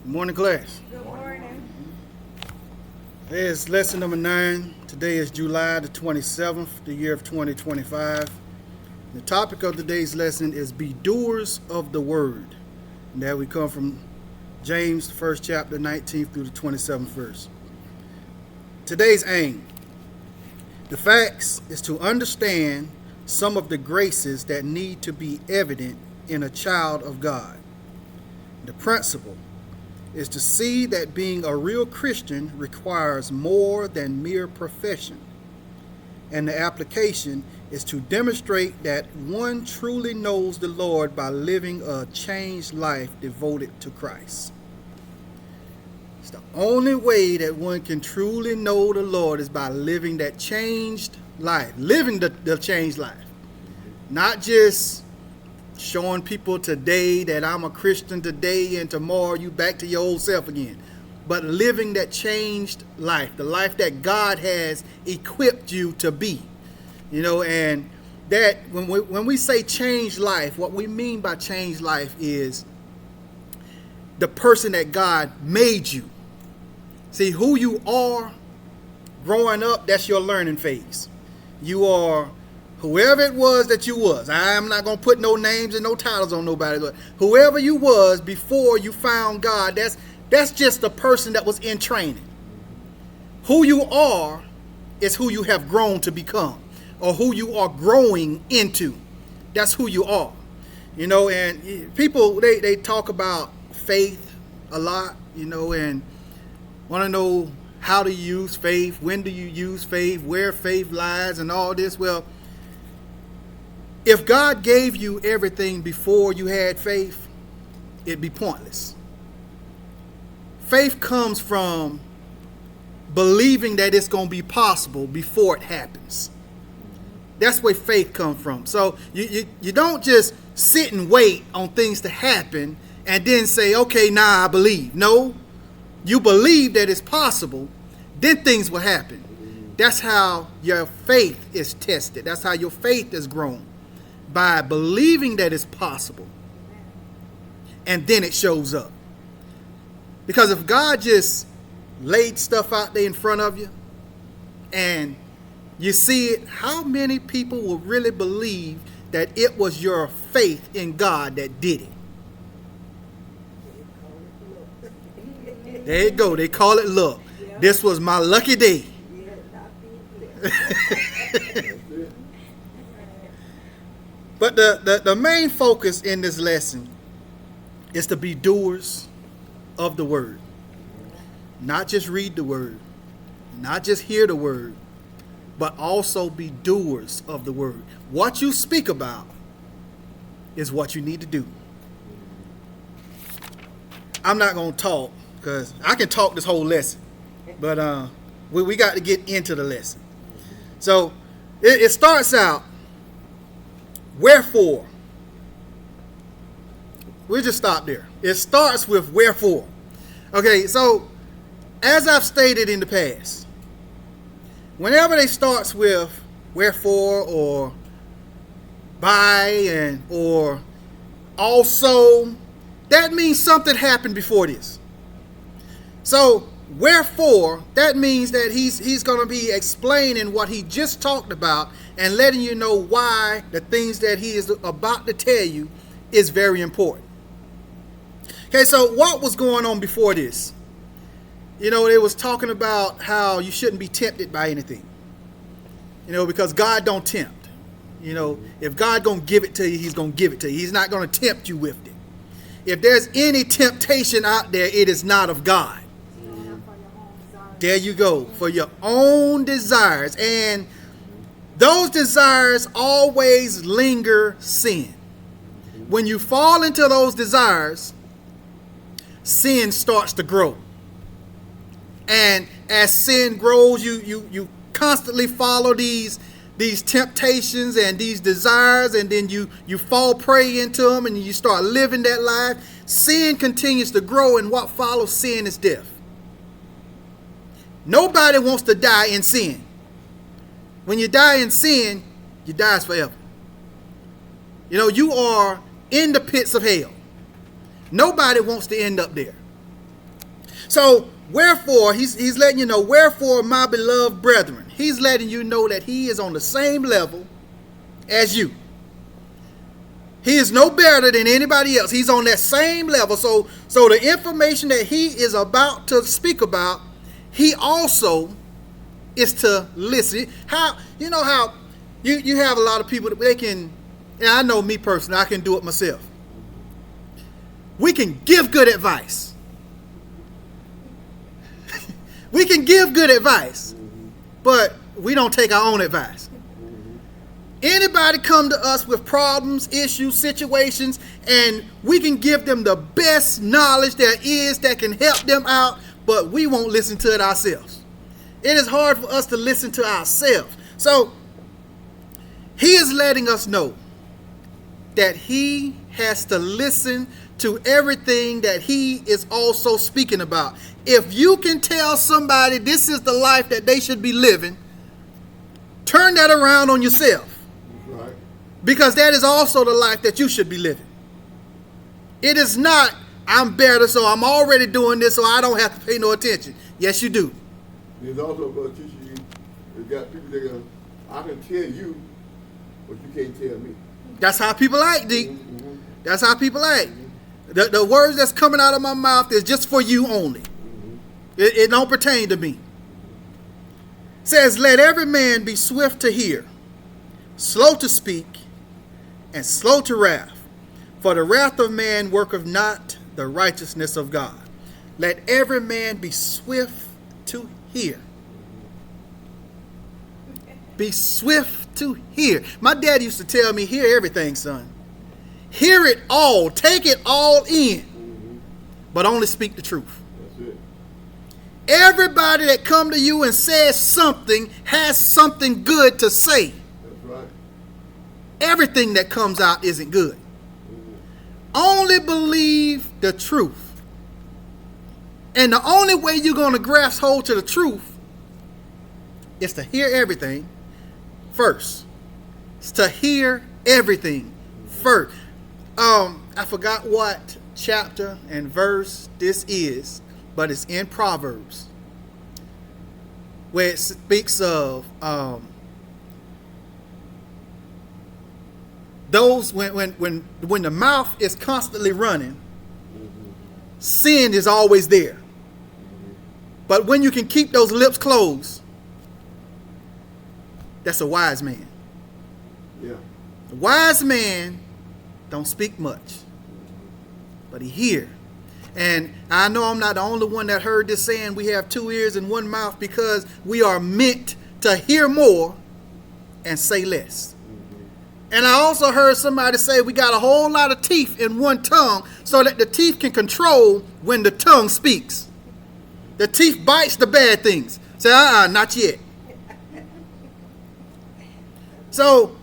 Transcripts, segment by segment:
Good morning, class. Good morning. Today is lesson number 9. Today is July the 27th, the year of 2025. The topic of today's lesson is be doers of the word. And that we come from James, the first chapter, 19th through the 27th verse. Today's aim. The facts is to understand some of the graces that need to be evident in a child of God. The principle is to see that being a real Christian requires more than mere profession. And the application is to demonstrate that one truly knows the Lord by living a changed life devoted to Christ. It's the only way that one can truly know the Lord is by living that changed life, living the changed life. Not just showing people today that I'm a Christian today and tomorrow you back to your old self again. But living that changed life, the life that God has equipped you to be. And that when we say changed life, what we mean by changed life is the person that God made you. See, who you are growing up, that's your learning phase. You are whoever it was that you was. I'm not going to put no names and no titles on nobody, but whoever you was before you found God, that's just the person that was in training. Who you are is who you have grown to become, or who you are growing into. That's who you are. And people, they talk about faith a lot, and want to know how to use faith, when do you use faith, where faith lies, and all this. Well, if God gave you everything before you had faith, it'd be pointless. Faith comes from believing that it's going to be possible before it happens. That's where faith comes from. So you don't just sit and wait on things to happen and then say, okay, now I believe. No, you believe that it's possible, then things will happen. That's how your faith is tested. That's how your faith is grown. By believing that it's possible, and then it shows up. Because if God just laid stuff out there in front of you and you see it, how many people will really believe that it was your faith in God that did it? There you go. They call it luck. This was my lucky day. But the main focus in this lesson is to be doers of the word. Not just read the word, not just hear the word, but also be doers of the word. What you speak about is what you need to do. I'm not going to talk because I can talk this whole lesson, but we got to get into the lesson. So it starts out, wherefore. We'll just stop there. It starts with wherefore. Okay, so as I've stated in the past, whenever they starts with wherefore or by or also, that means something happened before this. So wherefore, that means that he's going to be explaining what he just talked about and letting you know why the things that he is about to tell you is very important. Okay, so what was going on before this? They was talking about how you shouldn't be tempted by anything. Because God don't tempt. If God going to give it to you, he's going to give it to you. He's not going to tempt you with it. If there's any temptation out there, it is not of God. There you go, for your own desires. And those desires always linger sin. When you fall into those desires, sin starts to grow. And as sin grows, you constantly follow these temptations and these desires, and then you fall prey into them and you start living that life. Sin continues to grow, and what follows sin is death. Nobody wants to die in sin. When you die in sin, you die forever. You are in the pits of hell. Nobody wants to end up there. So wherefore, he's letting you know, wherefore, my beloved brethren, he's letting you know that he is on the same level as you. He is no better than anybody else. He's on that same level. So the information that he is about to speak about, he also is to listen. How you have a lot of people that they can, and I know me personally, I can do it myself. We can give good advice. We can give good advice, but we don't take our own advice. Anybody come to us with problems, issues, situations, and we can give them the best knowledge there is that can help them out, but we won't listen to it ourselves. It is hard for us to listen to ourselves. So he is letting us know that he has to listen to everything that he is also speaking about. If you can tell somebody this is the life that they should be living, turn that around on yourself. Right. Because that is also the life that you should be living. It is not, I'm better, so I'm already doing this, so I don't have to pay no attention. Yes, you do. There's also going to teach you, you got people that go, I can tell you, but you can't tell me. That's how people act, D. Mm-hmm. That's how people act. Mm-hmm. The words that's coming out of my mouth is just for you only. Mm-hmm. It don't pertain to me. It says, let every man be swift to hear, slow to speak, and slow to wrath. For the wrath of man worketh not the righteousness of God. Let every man be swift to hear. Be swift to hear. My dad used to tell me, hear everything, son. Hear it all. Take it all in. But only speak the truth. That's it. Everybody that come to you and says something has something good to say. That's right. Everything that comes out isn't good. Only believe the truth. And the only way you're going to grasp hold to the truth is to hear everything first. It's to hear everything first. I forgot what chapter and verse this is, but it's in Proverbs, where it speaks of those when the mouth is constantly running, sin is always there. But when you can keep those lips closed, that's a wise man. Yeah. A wise man don't speak much, but he hear. And I know I'm not the only one that heard this saying, we have two ears and one mouth, because we are meant to hear more and say less. And I also heard somebody say we got a whole lot of teeth in one tongue so that the teeth can control when the tongue speaks. The teeth bites the bad things. Say, not yet. So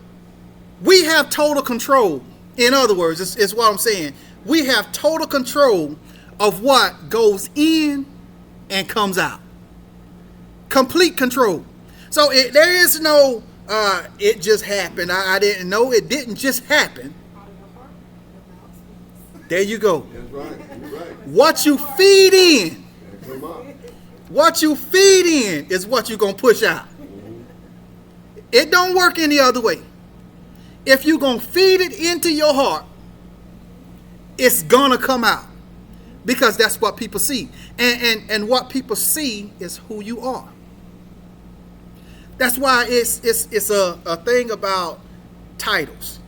we have total control. In other words, it's what I'm saying. We have total control of what goes in and comes out. Complete control. So there is no, it just happened. I didn't know. It didn't just happen. There you go. That's right. That's right. What you feed in. What you feed in is what you're going to push out. It don't work any other way. If you're going to feed it into your heart, it's going to come out. Because that's what people see. And what people see is who you are. That's why it's a thing about titles.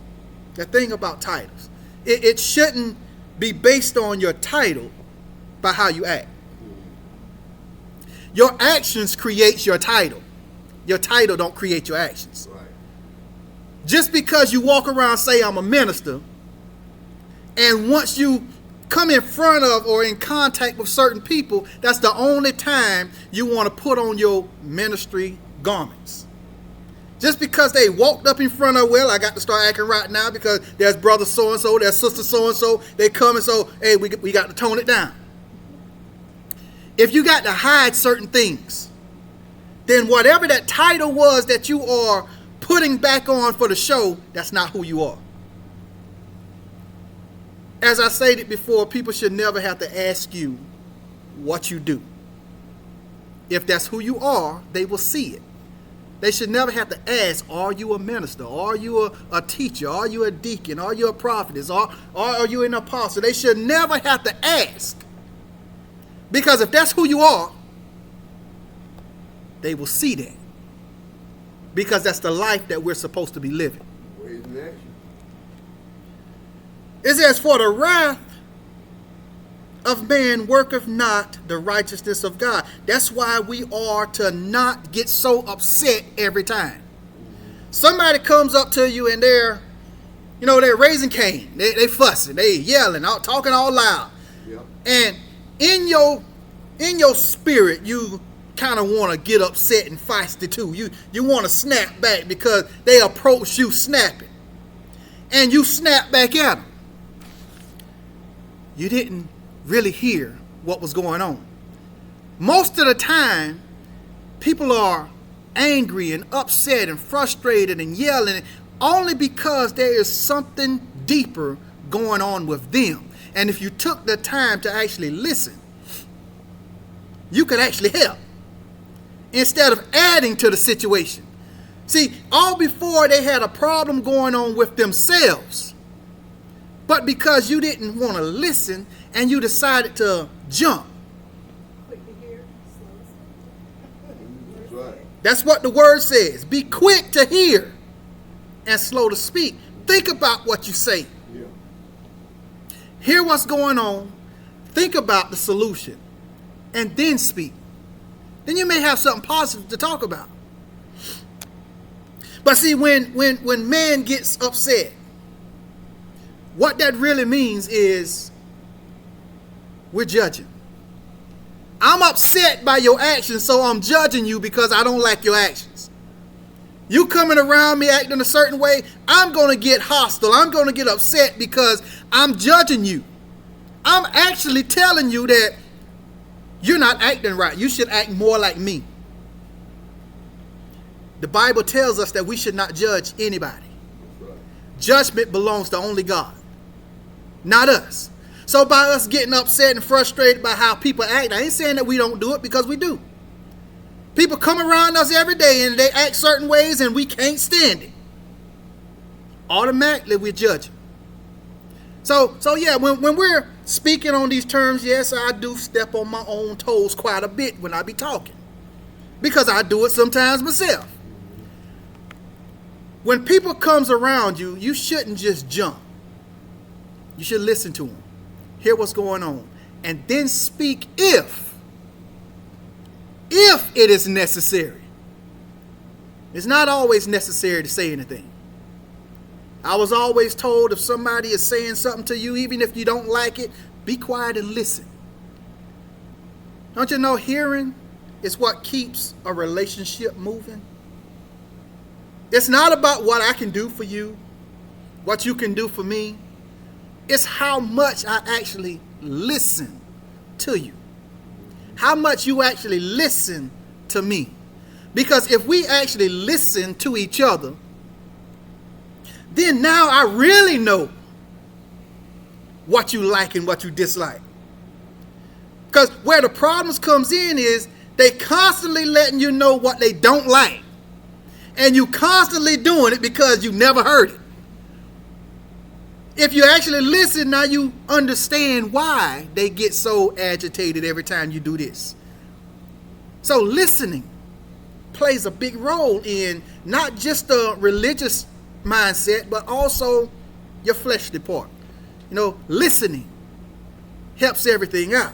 The thing about titles. It shouldn't be based on your title, by how you act. Your actions create your title. Your title don't create your actions. Right. Just because you walk around say I'm a minister, and once you come in front of or in contact with certain people, that's the only time you want to put on your ministry garments. Just because they walked up in front of, well, I got to start acting right now because there's brother so-and-so, there's sister so-and-so, they come and so, hey, we got to tone it down. If you got to hide certain things, then whatever that title was that you are putting back on for the show, that's not who you are. As I stated before, people should never have to ask you what you do. If that's who you are, they will see it. They should never have to ask, are you a minister? Are you a teacher? Are you a deacon? Are you a prophetess? Or are you an apostle? They should never have to ask. Because if that's who you are, they will see that. Because that's the life that we're supposed to be living. It says, for the wrath of man worketh not the righteousness of God. That's why we are to not get so upset every time. Somebody comes up to you and they're raising Cain. They fussing, they yelling, talking all loud. Yep. And in your spirit, you kind of want to get upset and feisty too. You want to snap back because they approach you snapping. And you snap back at them. You didn't really hear what was going on. Most of the time, people are angry and upset and frustrated and yelling only because there is something deeper going on with them. And if you took the time to actually listen, you could actually help instead of adding to the situation. See, all before they had a problem going on with themselves. But because you didn't want to listen and you decided to jump. Quick to hear, slow to speak. That's right. That's what the word says. Be quick to hear and slow to speak. Think about what you say. Yeah. Hear what's going on. Think about the solution. And then speak. Then you may have something positive to talk about. But see, when man gets upset, what that really means is we're judging. I'm upset by your actions, so I'm judging you because I don't like your actions. You coming around me acting a certain way, I'm going to get hostile. I'm going to get upset because I'm judging you. I'm actually telling you that you're not acting right. You should act more like me. The Bible tells us that we should not judge anybody. Right. Judgment belongs to only God, not us. So by us getting upset and frustrated by how people act, I ain't saying that we don't do it, because we do. People come around us every day and they act certain ways and we can't stand it. Automatically we're judging. So yeah, when we're speaking on these terms, yes, I do step on my own toes quite a bit when I be talking, because I do it sometimes myself. When people comes around you, you shouldn't just jump. You should listen to them, hear what's going on, and then speak if it is necessary. It's not always necessary to say anything. I was always told if somebody is saying something to you, even if you don't like it, be quiet and listen. Don't you know hearing is what keeps a relationship moving? It's not about what I can do for you, what you can do for me. It's how much I actually listen to you. How much you actually listen to me. Because if we actually listen to each other, then now I really know what you like and what you dislike. Because where the problems comes in is they constantly letting you know what they don't like. And you constantly doing it because you never heard it. If you actually listen, now you understand why they get so agitated every time you do this. So listening plays a big role in not just the religious mindset, but also your fleshly part. Listening helps everything out.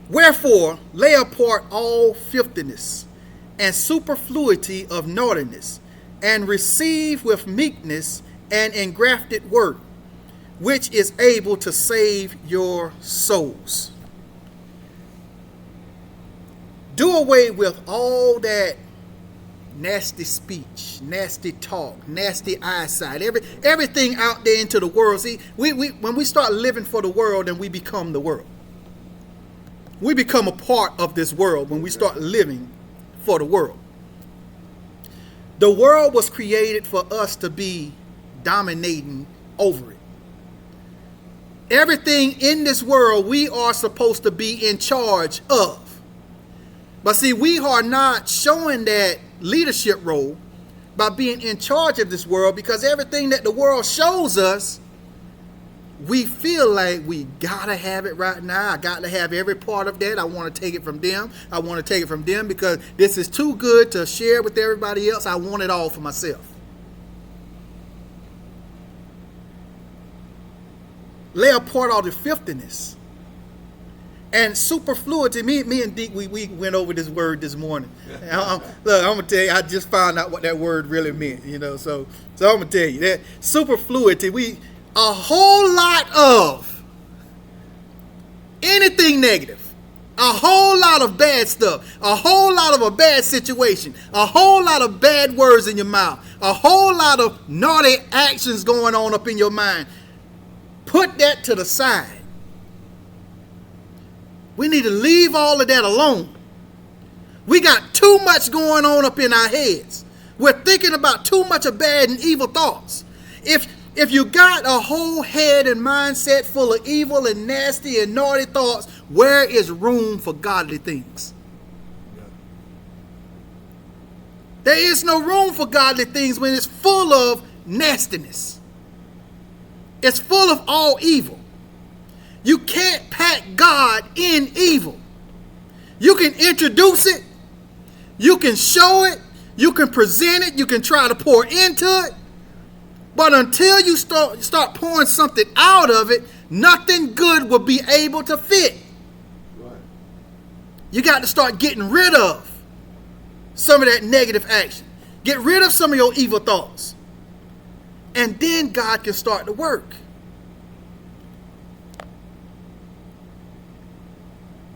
Wherefore, lay apart all filthiness and superfluity of naughtiness, and receive with meekness an engrafted word, which is able to save your souls. Do away with all that nasty speech, nasty talk, nasty eyesight, everything out there into the world. See, when we start living for the world, then we become the world. We become a part of this world when we start living for the world. The world was created for us to be dominating over it. Everything in this world we are supposed to be in charge of. But see, we are not showing that leadership role by being in charge of this world, because everything that the world shows us, we feel like we gotta have it right now. I got to have every part of that. I want to take it from them. I want to take it from them because this is too good to share with everybody else. I want it all for myself. Lay apart all the filthiness and superfluity. Me and Deke, we went over this word this morning. Look, I'm gonna tell you, I just found out what that word really meant. So I'm gonna tell you that superfluity. A whole lot of anything negative, a whole lot of bad stuff, a whole lot of a bad situation, a whole lot of bad words in your mouth, a whole lot of naughty actions going on up in your mind. Put that to the side. We need to leave all of that alone. We got too much going on up in our heads. We're thinking about too much of bad and evil thoughts. If you got a whole head and mindset full of evil and nasty and naughty thoughts, where is room for godly things? There is no room for godly things when it's full of nastiness. It's full of all evil. You can't pack God in evil. You can introduce it. You can show it. You can present it. You can try to pour into it. But until you start pouring something out of it, nothing good will be able to fit. Right. You got to start getting rid of some of that negative action. Get rid of some of your evil thoughts. And then God can start to work.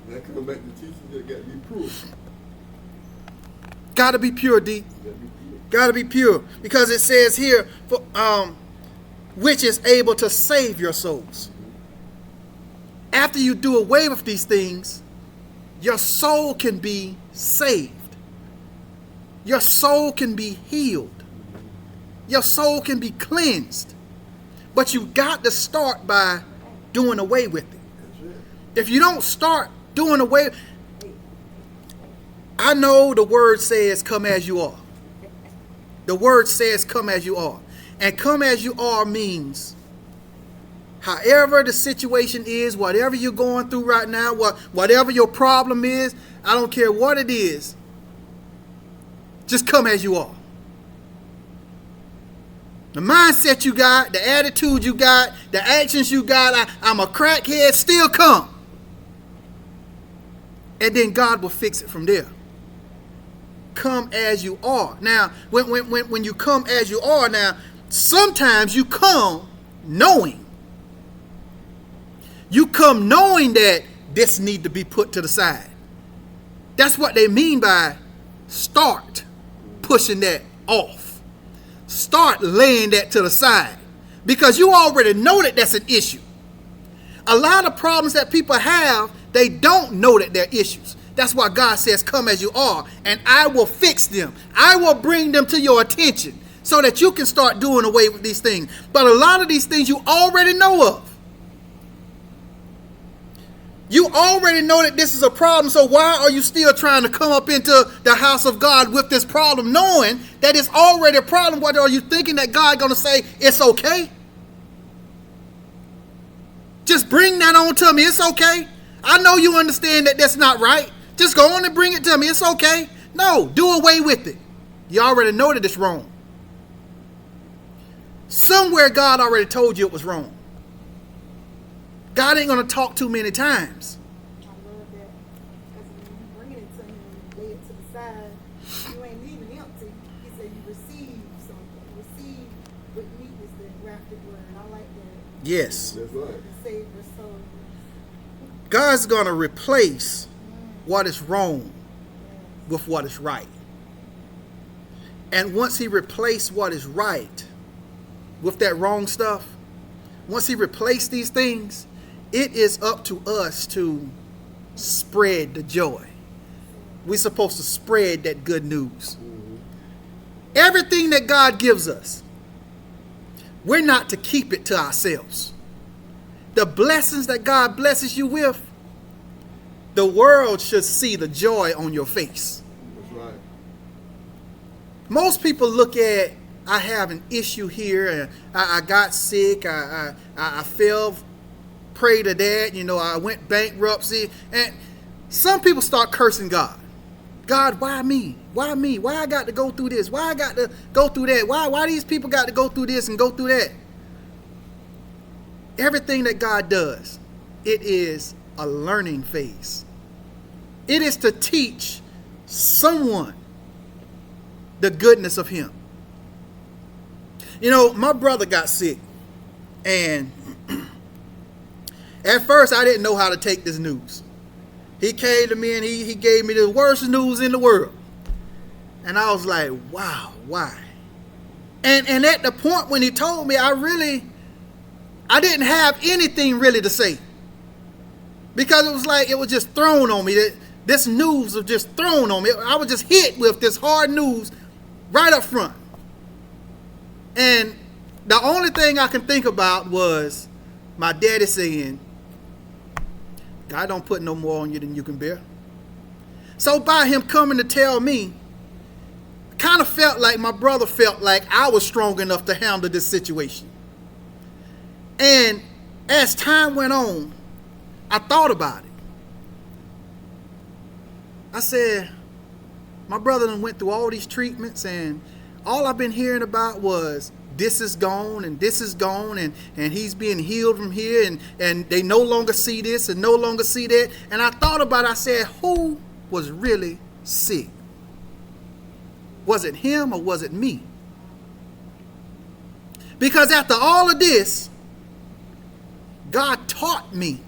That comes back to teaching that got to be pure. Got to be pure, D. Got to be pure, because it says here, which is able to save your souls. After you do away with these things, your soul can be saved. Your soul can be healed. Your soul can be cleansed. But you got to start by doing away with it. If you don't start doing away, I know the word says come as you are. The word says come as you are. And come as you are means however the situation is, whatever you're going through right now, whatever your problem is, I don't care what it is, just come as you are. The mindset you got, the attitude you got, the actions you got, I'm a crackhead, still come. And then God will fix it from there. Come as you are. Now, when you come as you are, now, sometimes you come knowing. You come knowing that this need to be put to the side. That's what they mean by start pushing that off. Start laying that to the side. Because you already know that that's an issue. A lot of problems that people have, they don't know that they're issues. That's why God says, come as you are, and I will fix them. I will bring them to your attention so that you can start doing away with these things. But a lot of these things you already know of. You already know that this is a problem, so why are you still trying to come up into the house of God with this problem, knowing that it's already a problem? What are you thinking that God going to say, it's okay? Just bring that on to me, it's okay. I know you understand that that's not right. Just go on and bring it to me. It's okay. No, do away with it. You already know that it's wrong. Somewhere God already told you it was wrong. God ain't going to talk too many times. I love that. Because when you bring it to him and lay it to the side, you ain't leaving empty. He said you receive something. Receive with meekness, the engrafted word. I like that. Yes. That's right. To save your soul. God's going to replace what is wrong with what is right. And once he replaced what is right with that wrong stuff, once he replaced these things, it is up to us to spread the joy. We're supposed to spread that good news. Everything that God gives us, we're not to keep it to ourselves. the blessings that God blesses you with, the world should see the joy on your face. That's right. Most people look at, I have an issue here, and I got sick, I fell prey to that, I went bankruptcy, and some people start cursing God. God, why me? Why me? Why I got to go through this? Why I got to go through that? Why these people got to go through this and go through that? Everything that God does, it is a learning phase. It is to teach someone the goodness of him. My brother got sick, and at first I didn't know how to take this news. He came to me and he gave me the worst news in the world. And I was like, wow, why? And at the point when he told me, I didn't have anything really to say. Because it was like it was just thrown on me. This news was just thrown on me. I was just hit with this hard news right up front. And the only thing I can think about was my daddy saying, God don't put no more on you than you can bear. So by him coming to tell me, kind of felt like my brother felt like I was strong enough to handle this situation. And as time went on, I thought about it. I said, my brother done went through all these treatments, and all I've been hearing about was this is gone and this is gone, and he's being healed from here, and they no longer see this and no longer see that. And I thought about it. I said, who was really sick? Was it him or was it me? Because after all of this, God taught me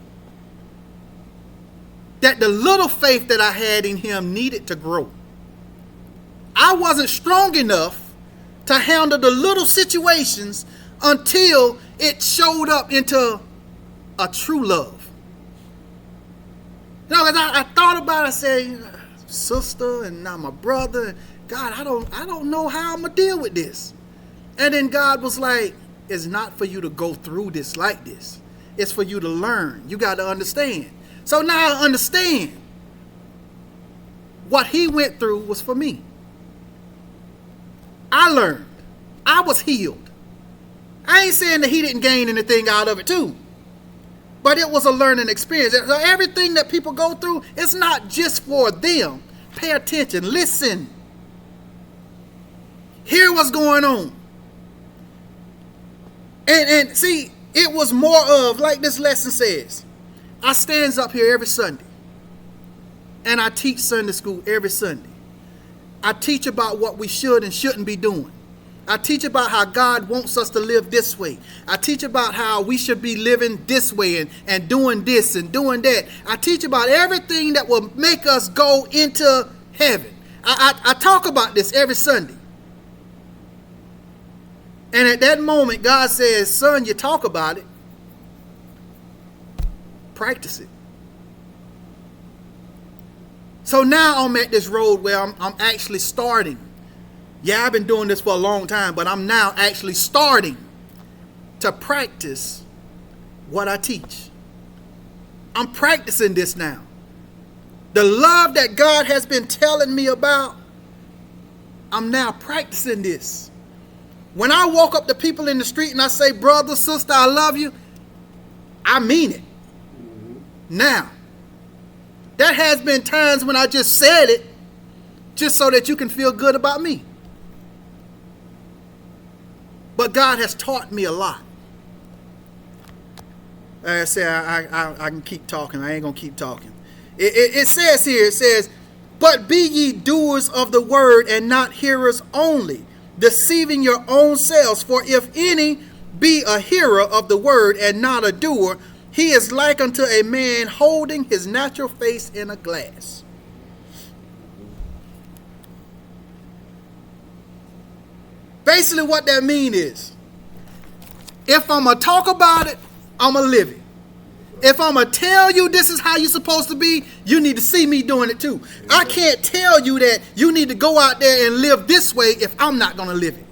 that the little faith that I had in him needed to grow. I wasn't strong enough to handle the little situations until it showed up into a true love. Because I thought about it, I said, sister, and now my brother, God, I don't know how I'm gonna deal with this. And then God was like, it's not for you to go through this like this. It's for you to learn. You got to understand. So now I understand. What he went through was for me. I learned. I was healed. I ain't saying that he didn't gain anything out of it too. But it was a learning experience. So everything that people go through, it's not just for them. Pay attention. Listen. Hear what's going on. And see, it was more of, like this lesson says, I stands up here every Sunday. And I teach Sunday school every Sunday. I teach about what we should and shouldn't be doing. I teach about how God wants us to live this way. I teach about how we should be living this way and doing this and doing that. I teach about everything that will make us go into heaven. I talk about this every Sunday. And at that moment, God says, son, you talk about it. Practice it. So now I'm at this road where I'm actually starting. Yeah, I've been doing this for a long time, but I'm now actually starting to practice what I teach. I'm practicing this now. The love that God has been telling me about, I'm now practicing this. When I walk up to people in the street and I say, brother, sister, I love you, I mean it. Now, there has been times when I just said it just so that you can feel good about me. But God has taught me a lot. Like I said, I can keep talking. I ain't going to keep talking. It says here, it says, but be ye doers of the word and not hearers only, deceiving your own selves. For if any be a hearer of the word and not a doer, he is like unto a man holding his natural face in a glass. Basically what that means is, if I'm going to talk about it, I'm going to live it. If I'm going to tell you this is how you're supposed to be, you need to see me doing it too. I can't tell you that you need to go out there and live this way if I'm not going to live it.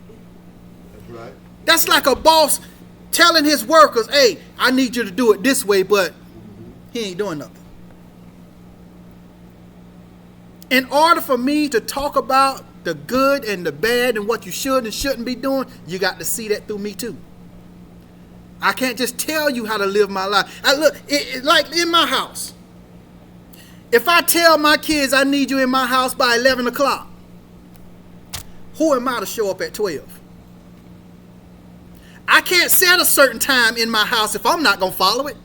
That's right. That's like a boss telling his workers, hey, I need you to do it this way, but he ain't doing nothing. In order for me to talk about the good and the bad and what you should and shouldn't be doing, you got to see that through me too. I can't just tell you how to live my life. Like in my house. If I tell my kids I need you in my house by 11 o'clock, who am I to show up at 12? I can't set a certain time in my house if I'm not going to follow it.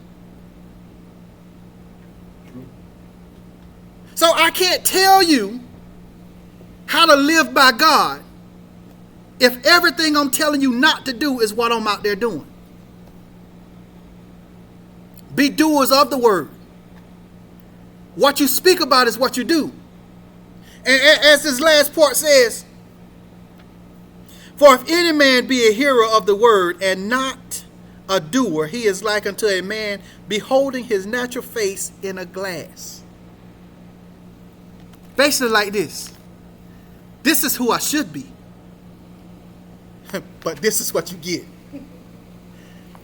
So I can't tell you how to live by God if everything I'm telling you not to do is what I'm out there doing. Be doers of the word. What you speak about is what you do. And as this last part says, for if any man be a hearer of the word and not a doer, he is like unto a man beholding his natural face in a glass. Basically like this. This is who I should be. But this is what you get.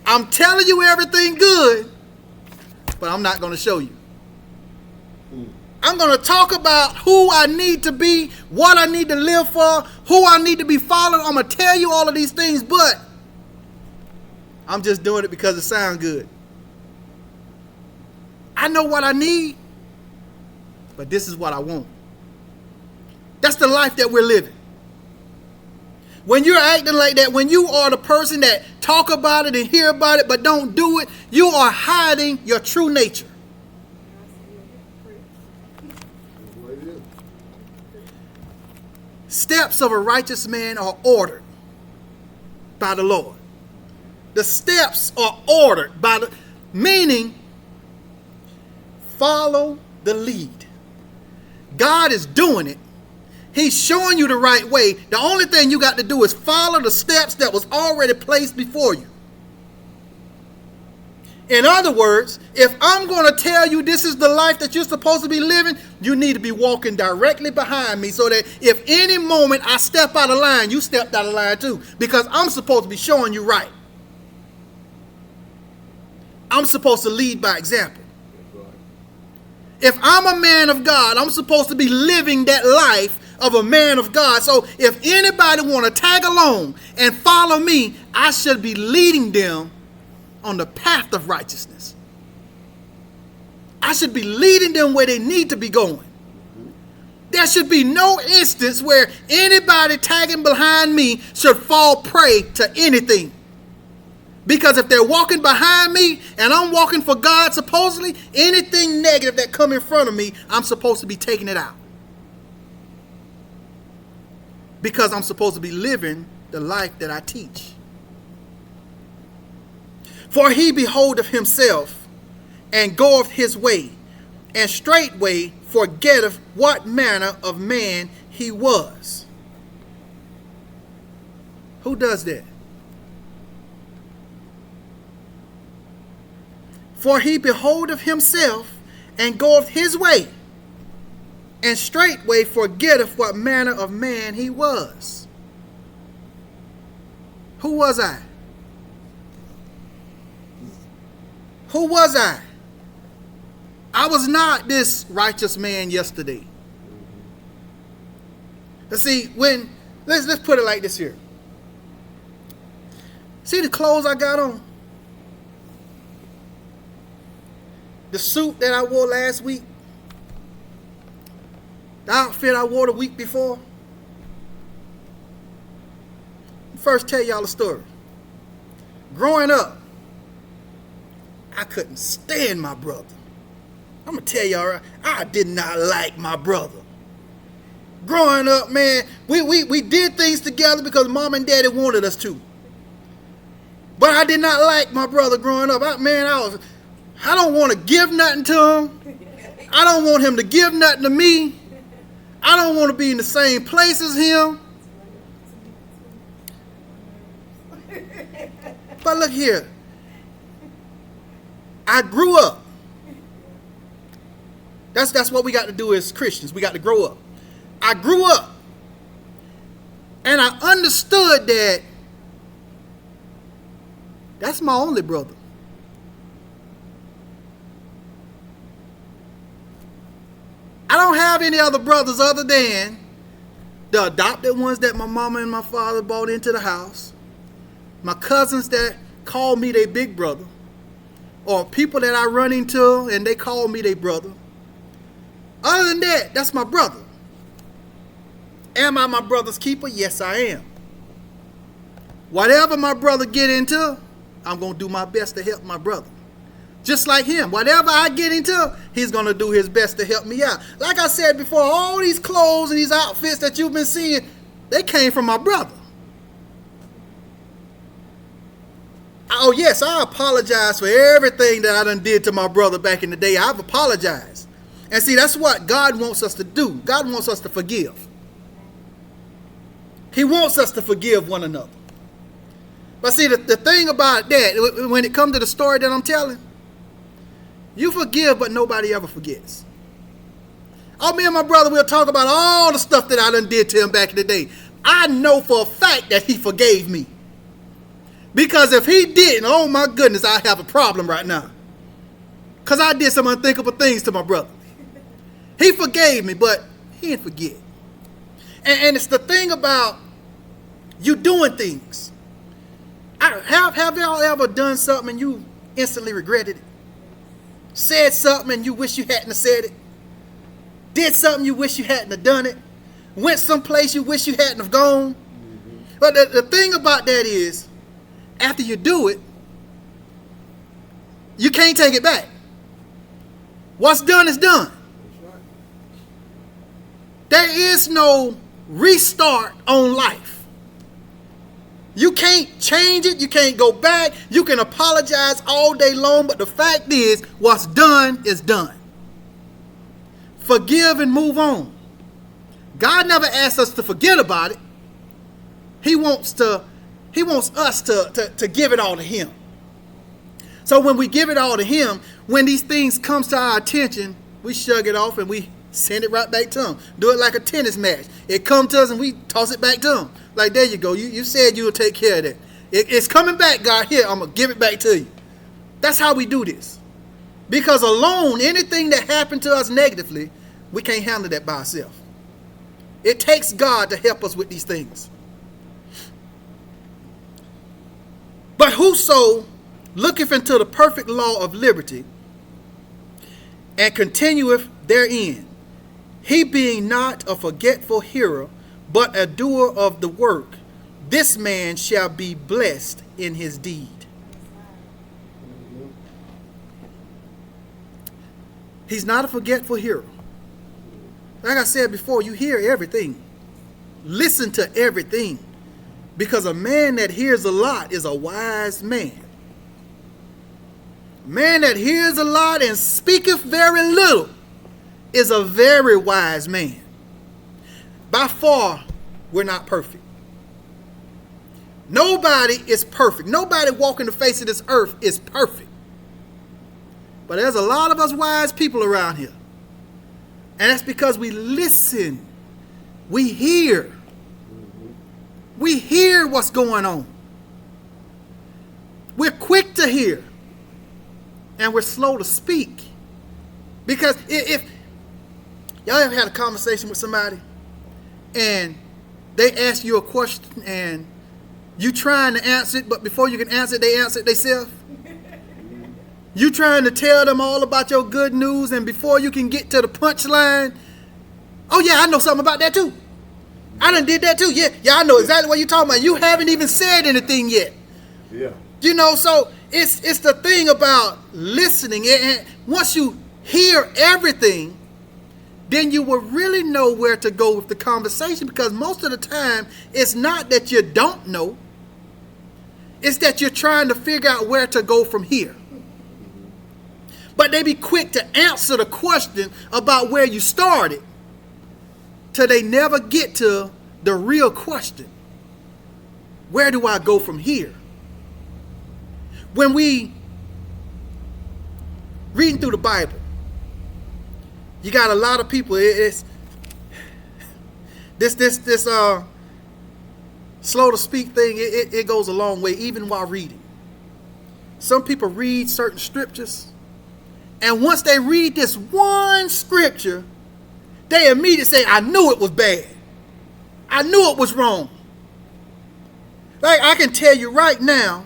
I'm telling you everything good, but I'm not going to show you. I'm going to talk about who I need to be, what I need to live for, who I need to be following. I'm going to tell you all of these things, but I'm just doing it because it sounds good. I know what I need, but this is what I want. That's the life that we're living. When you're acting like that, when you are the person that talk about it and hear about it but don't do it, you are hiding your true nature. Steps of a righteous man are ordered by the Lord. The steps are ordered by the, meaning follow the lead. God is doing it. He's showing you the right way. The only thing you got to do is follow the steps that was already placed before you. In other words, if I'm going to tell you this is the life that you're supposed to be living, you need to be walking directly behind me so that if any moment I step out of line, you stepped out of line too. Because I'm supposed to be showing you right. I'm supposed to lead by example. If I'm a man of God, I'm supposed to be living that life of a man of God. So if anybody want to tag along and follow me, I should be leading them on the path of righteousness. I should be leading them where they need to be going. There should be no instance where anybody tagging behind me should fall prey to anything. Because if they're walking behind me and I'm walking for God, supposedly, anything negative that come in front of me, I'm supposed to be taking it out. Because I'm supposed to be living the life that I teach. For he beholdeth himself and goeth his way, and straightway forgetteth what manner of man he was. Who does that? For he beholdeth himself and goeth his way, and straightway forgetteth what manner of man he was. Who was I? Who was I? I was not this righteous man yesterday. Let's see, let's put it like this here. See the clothes I got on? The suit that I wore last week? The outfit I wore the week before? First, tell y'all a story. Growing up, I couldn't stand my brother. I'm going to tell y'all, I did not like my brother. Growing up, man, we did things together because mom and daddy wanted us to. But I did not like my brother growing up. I don't want to give nothing to him. I don't want him to give nothing to me. I don't want to be in the same place as him. But look here. I grew up. That's what we got to do as Christians. We got to grow up. I grew up. And I understood that That's my only brother. I don't have any other brothers other than the adopted ones that my mama and my father brought into the house, my cousins that call me their big brother, or people that I run into and they call me their brother. Other than that, that's my brother. Am I my brother's keeper? Yes, I am. Whatever my brother get into, I'm going to do my best to help my brother. Just like him. Whatever I get into, he's going to do his best to help me out. Like I said before, all these clothes and these outfits that you've been seeing, they came from my brother. Oh, yes, I apologize for everything that I done did to my brother back in the day. I've apologized. And see, that's what God wants us to do. God wants us to forgive. He wants us to forgive one another. But see, the thing about that, when it comes to the story that I'm telling, you forgive, but nobody ever forgets. Oh, me and my brother, we'll talk about all the stuff that I done did to him back in the day. I know for a fact that he forgave me. Because if he didn't, oh my goodness, I have a problem right now. Because I did some unthinkable things to my brother. He forgave me, but he didn't forget. And it's the thing about you doing things. Have y'all ever done something and you instantly regretted it? Said something and you wish you hadn't have said it? Did something you wish you hadn't have done it? Went someplace you wish you hadn't have gone? But the thing about that is, after you do it, you can't take it back. What's done is done. There is no restart on life. You can't change it. You can't go back. You can apologize all day long, but the fact is, what's done is done. Forgive and move on. God never asks us to forget about it. He wants us to give it all to him. So when we give it all to him, when these things comes to our attention, we shrug it off and we send it right back to him. Do it like a tennis match. It comes to us and we toss it back to him. Like, there you go. You said you would take care of that. It's coming back, God. Here, I'm going to give it back to you. That's how we do this. Because alone, anything that happened to us negatively, we can't handle that by ourselves. It takes God to help us with these things. But whoso looketh into the perfect law of liberty and continueth therein, he being not a forgetful hearer, but a doer of the work, this man shall be blessed in his deed. He's not a forgetful hearer. Like I said before, you hear everything. Listen to everything. Because a man that hears a lot is a wise man. A man that hears a lot and speaketh very little is a very wise man. By far, we're not perfect. Nobody is perfect. Nobody walking the face of this earth is perfect. But there's a lot of us wise people around here. And that's because we listen. We hear. We hear what's going on. We're quick to hear. And we're slow to speak. Because if y'all ever had a conversation with somebody and they ask you a question and you trying to answer it, but before you can answer it, they answer it themselves? You trying to tell them all about your good news, and before you can get to the punchline, oh yeah, I know something about that too. I done did that too. Yeah, I know exactly what you're talking about. You haven't even said anything yet. Yeah. You know, so it's the thing about listening. And once you hear everything, then you will really know where to go with the conversation, because most of the time, it's not that you don't know. It's that you're trying to figure out where to go from here. But they be quick to answer the question about where you started till they never get to the real question. Where do I go from here? When we reading through the Bible, you got a lot of people. It's this slow to speak thing. It goes a long way, even while reading. some people read certain scriptures, and once they read this one scripture, they immediately say, I knew it was bad. I knew it was wrong. Like I can tell you right now,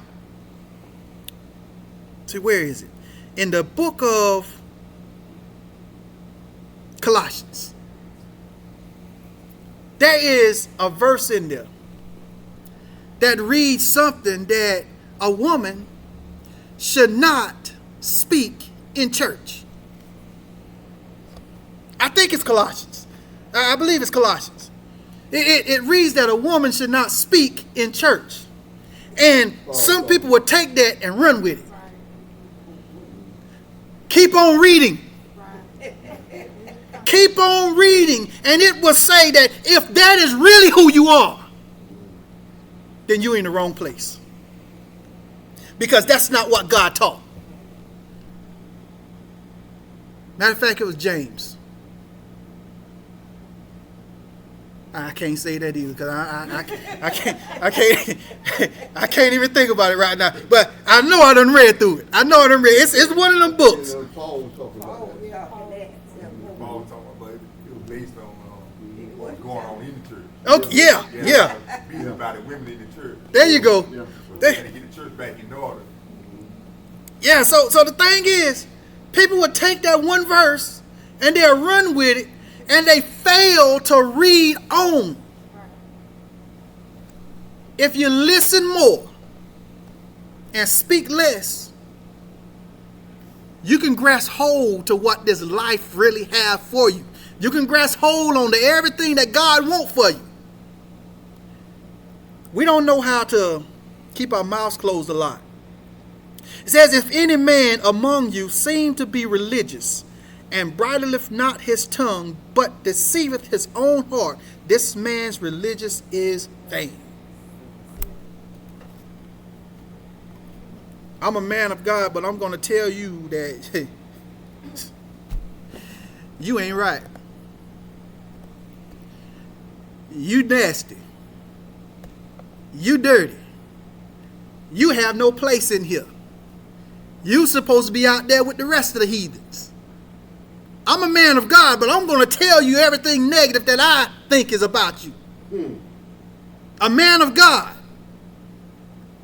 see, where is it? In the book of Colossians, there is a verse in there that reads something that a woman should not speak in church. I think it's Colossians. I believe it's Colossians. It reads that a woman should not speak in church. And some people would take that and run with it. Keep on reading. Keep on reading. And it will say that if that is really who you are, then you're in the wrong place. Because that's not what God taught. Matter of fact, it was James. I can't say that either because I can't even think about it right now. But I know I done read through it. It's one of them books. Paul was talking about that. Paul was talking about, but it was based on what's going on in the church. Okay, yeah. Being about it, women in the church. There you go. So they had to get the church back in order. Yeah, so the thing is, people would take that one verse and they'll run with it, and they fail to read on. If you listen more and speak less, you can grasp hold to what this life really has for you. You can grasp hold on to everything that God wants for you. We don't know how to keep our mouths closed a lot. It says, if any man among you seem to be religious, and bridleth not his tongue, but deceiveth his own heart, this man's religion is vain. I'm a man of God, but I'm going to tell you that you ain't right. You nasty. You dirty. You have no place in here. You supposed to be out there with the rest of the heathens. I'm a man of God, but I'm going to tell you everything negative that I think is about you. A man of God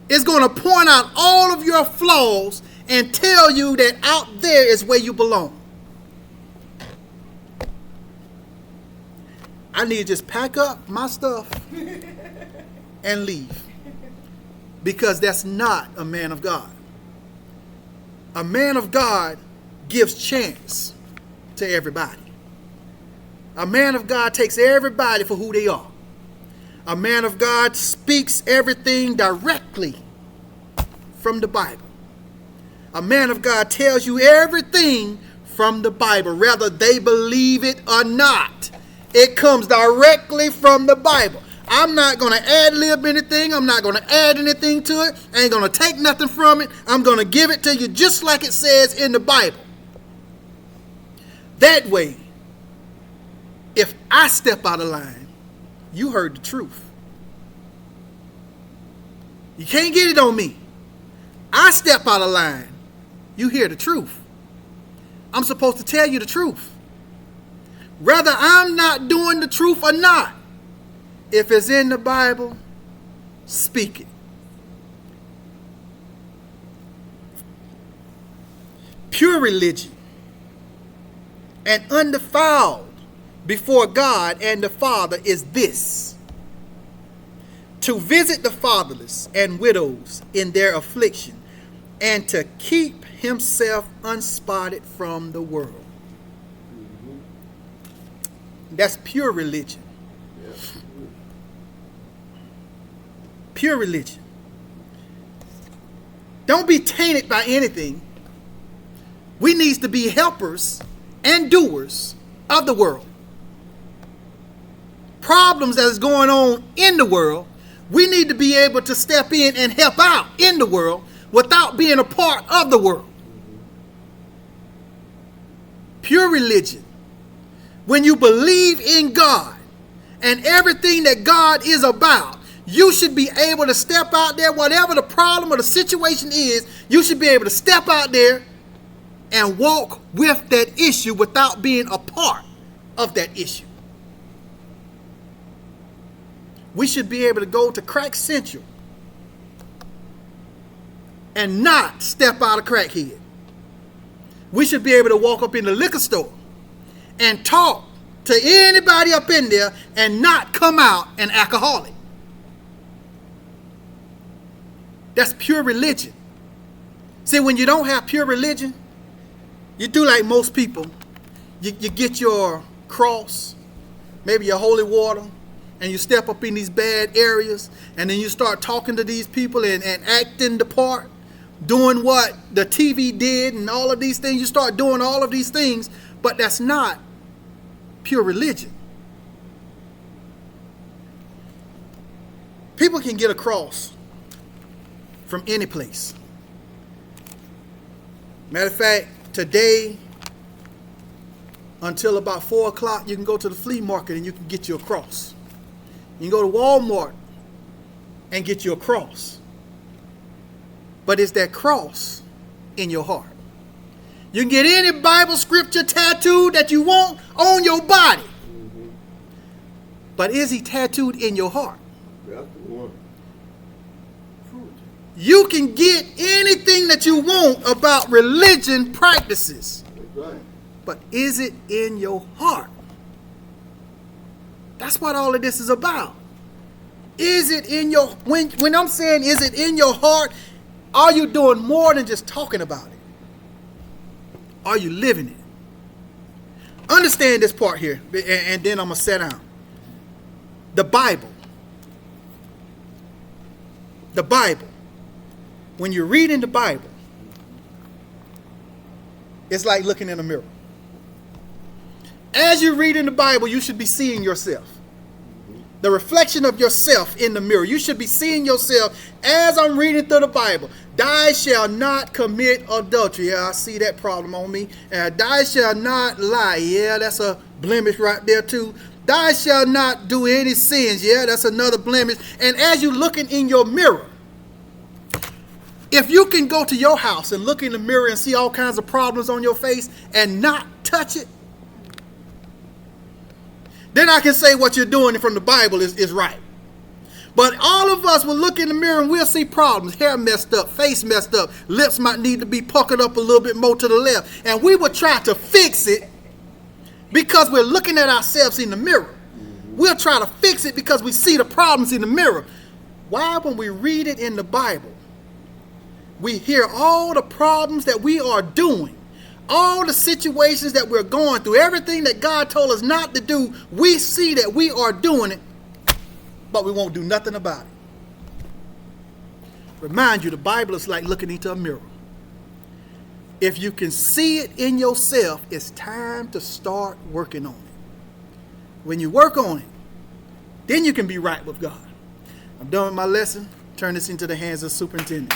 is going to point out all of your flaws and tell you that out there is where you belong. I need to just pack up my stuff and leave. Because that's not a man of God. A man of God gives chance to everybody. A man of God takes everybody for who they are. A man of God speaks everything directly from the Bible. A man of God tells you everything from the Bible, whether they believe it or not. It comes directly from the Bible. I'm not going to ad-lib anything. I'm not going to add anything to it. I ain't going to take nothing from it. I'm going to give it to you just like it says in the Bible. That way, if I step out of line, you heard the truth. You can't get it on me. I step out of line, you hear the truth. I'm supposed to tell you the truth. Whether I'm not doing the truth or not, if it's in the Bible, speak it. Pure religion and undefiled before God and the Father is this: to visit the fatherless and widows in their affliction, and to keep himself unspotted from the world. That's pure religion. Pure religion. Don't be tainted by anything. We need to be helpers and doers of the world. Problems that is going on in the world, we need to be able to step in and help out in the world without being a part of the world. Pure religion. When you believe in God and everything that God is about, You should be able to step out there, whatever the problem or the situation is, you should be able to step out there and walk with that issue without being a part of that issue. We should be able to go to Crack Central and not step out a crackhead. We should be able to walk up in the liquor store and talk to anybody up in there and not come out an alcoholic. That's pure religion. See, when you don't have pure religion, you do like most people. You get your cross, maybe your holy water, and you step up in these bad areas, and then you start talking to these people and acting the part, doing what the TV did and all of these things. You start doing all of these things, but that's not pure religion. People can get a cross from any place. Matter of fact, today, until about 4 o'clock, you can go to the flea market and you can get you a cross. You can go to Walmart and get you a cross. But it's that cross in your heart. You can get any Bible scripture tattooed that you want on your body. But is he tattooed in your heart? That's the one. You can get anything that you want about religion practices. That's right. But is it in your heart? That's what all of this is about. Is it in your, when I'm saying is it in your heart, are you doing more than just talking about it? Are you living it? Understand this part here, and then I'm going to sit down. The Bible. The Bible. When you're reading the Bible, it's like looking in a mirror. As you read in the Bible, you should be seeing yourself. The reflection of yourself in the mirror. You should be seeing yourself as I'm reading through the Bible. Thou shalt not commit adultery. Yeah, I see that problem on me. Thou shalt not lie. Yeah, that's a blemish right there too. Thou shalt not do any sins. Yeah, that's another blemish. And as you're looking in your mirror, if you can go to your house and look in the mirror and see all kinds of problems on your face and not touch it, then I can say what you're doing from the Bible is right. But all of us will look in the mirror and we'll see problems. Hair messed up, face messed up, lips might need to be puckered up a little bit more to the left. And we will try to fix it because we're looking at ourselves in the mirror. We'll try to fix it because we see the problems in the mirror. Why, when we read it in the Bible, we hear all the problems that we are doing, all the situations that we're going through, everything that God told us not to do, we see that we are doing it, but we won't do nothing about it. Remind you, the Bible is like looking into a mirror. If you can see it in yourself, it's time to start working on it. When you work on it, then you can be right with God. I'm done with my lesson. Turn this into the hands of the superintendent.